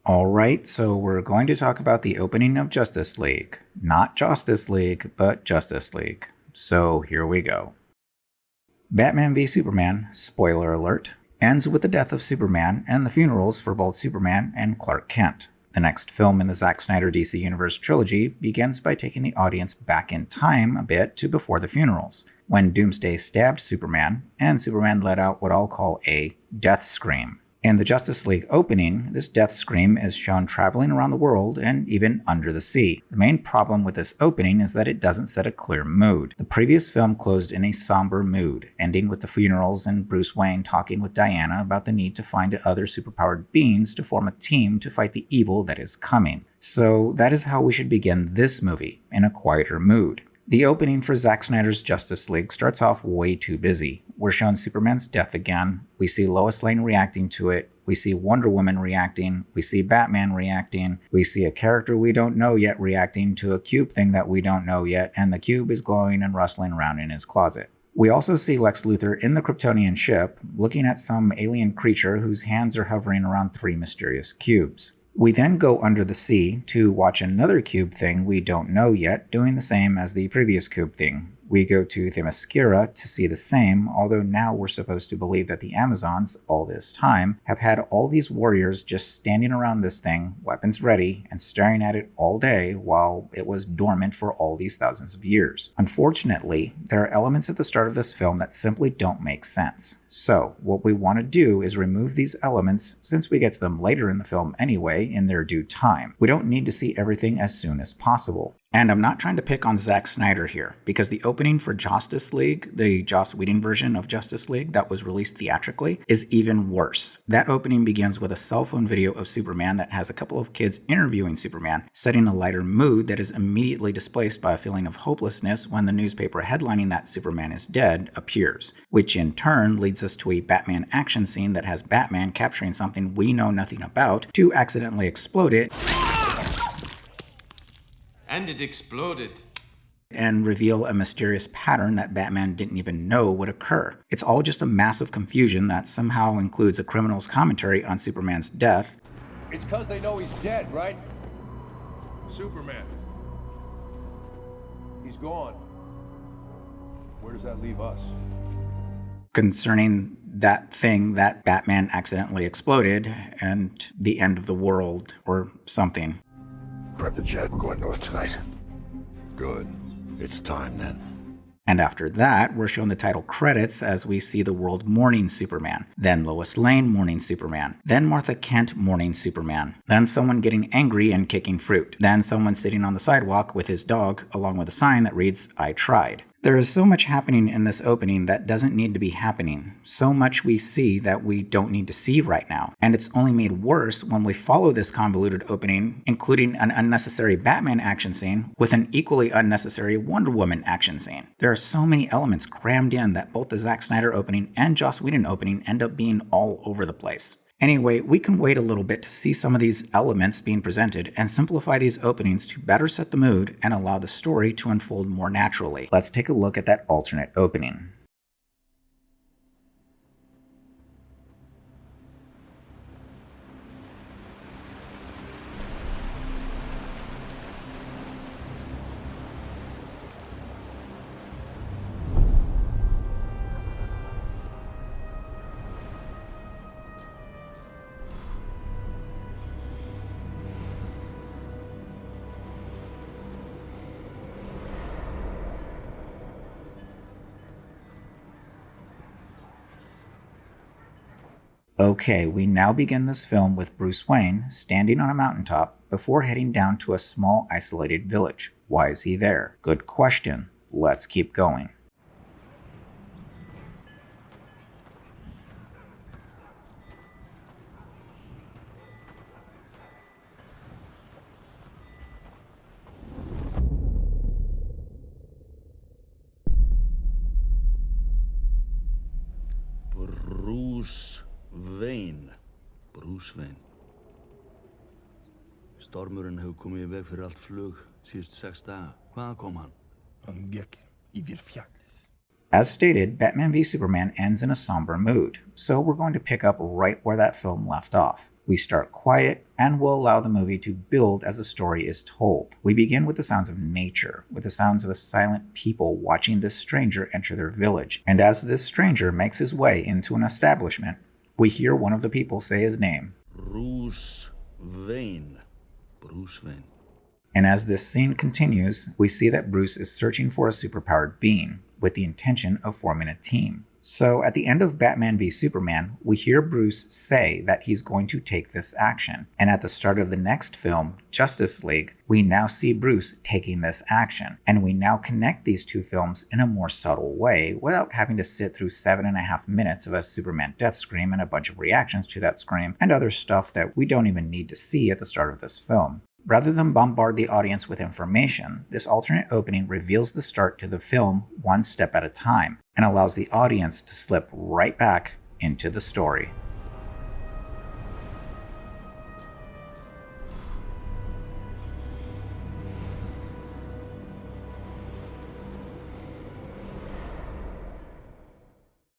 Alright, so we're going to talk about the opening of Justice League. Not Justice League, but Justice League. So here we go. Batman v Superman, spoiler alert, ends with the death of Superman and the funerals for both Superman and Clark Kent. The next film in the Zack Snyder DC Universe Trilogy begins by taking the audience back in time a bit to before the funerals, when Doomsday stabbed Superman, and Superman let out what I'll call a death scream. In the Justice League opening, this death scream is shown traveling around the world and even under the sea. The main problem with this opening is that it doesn't set a clear mood. The previous film closed in a somber mood, ending with the funerals and Bruce Wayne talking with Diana about the need to find other superpowered beings to form a team to fight the evil that is coming. So that is how we should begin this movie, in a quieter mood. The opening for Zack Snyder's Justice League starts off way too busy. We're shown Superman's death again, we see Lois Lane reacting to it, we see Wonder Woman reacting, we see Batman reacting, we see a character we don't know yet reacting to a cube thing that we don't know yet, and the cube is glowing and rustling around in his closet. We also see Lex Luthor in the Kryptonian ship, looking at some alien creature whose hands are hovering around 3 mysterious cubes. We then go under the sea to watch another cube thing we don't know yet, doing the same as the previous cube thing. We go to Themyscira to see the same, although now we're supposed to believe that the Amazons, all this time, have had all these warriors just standing around this thing, weapons ready, and staring at it all day while it was dormant for all these thousands of years. Unfortunately, there are elements at the start of this film that simply don't make sense. So, what we want to do is remove these elements, since we get to them later in the film anyway, in their due time. We don't need to see everything as soon as possible. And I'm not trying to pick on Zack Snyder here, because the opening for Justice League, the Joss Whedon version of Justice League that was released theatrically, is even worse. That opening begins with a cell phone video of Superman that has a couple of kids interviewing Superman, setting a lighter mood that is immediately displaced by a feeling of hopelessness when the newspaper headlining that Superman is dead appears, which in turn leads us to a Batman action scene that has Batman capturing something we know nothing about to accidentally explode it. And it exploded. And reveal a mysterious pattern that Batman didn't even know would occur. It's all just a massive confusion that somehow includes a criminal's commentary on Superman's death. It's because they know he's dead, right? Superman. He's gone. Where does that leave us? Concerning that thing that Batman accidentally exploded and the end of the world or something. Prep the jet, we're going north tonight. Good. It's time then. And after that, we're shown the title credits as we see the world mourning Superman, then Lois Lane mourning Superman, then Martha Kent mourning Superman, then someone getting angry and kicking fruit, then someone sitting on the sidewalk with his dog along with a sign that reads, "I tried." There is so much happening in this opening that doesn't need to be happening. So much we see that we don't need to see right now. And it's only made worse when we follow this convoluted opening, including an unnecessary Batman action scene, with an equally unnecessary Wonder Woman action scene. There are so many elements crammed in that both the Zack Snyder opening and Joss Whedon opening end up being all over the place. Anyway, we can wait a little bit to see some of these elements being presented and simplify these openings to better set the mood and allow the story to unfold more naturally. Let's take a look at that alternate opening. Okay, we now begin this film with Bruce Wayne standing on a mountaintop before heading down to a small isolated village. Why is he there? Good question. Let's keep going. Bruce Wayne. Stormurinn hefur komið í veg fyrir allt flug síðustu 6 daga. Hvaðan kom hann? Hann gekk yfir fjallið. As stated, Batman v Superman ends in a somber mood, so we're going to pick up right where that film left off. We start quiet and will allow the movie to build as the story is told. We begin with the sounds of nature, with the sounds of a silent people watching this stranger enter their village. And as this stranger makes his way into an establishment, we hear one of the people say his name. Bruce Wayne. Bruce Wayne. And as this scene continues, we see that Bruce is searching for a superpowered being with the intention of forming a team. So at the end of Batman v Superman, we hear Bruce say that he's going to take this action. And at the start of the next film, Justice League, we now see Bruce taking this action. And we now connect these two films in a more subtle way without having to sit through 7.5 minutes of a Superman death scream and a bunch of reactions to that scream and other stuff that we don't even need to see at the start of this film. Rather than bombard the audience with information, this alternate opening reveals the start to the film one step at a time and allows the audience to slip right back into the story.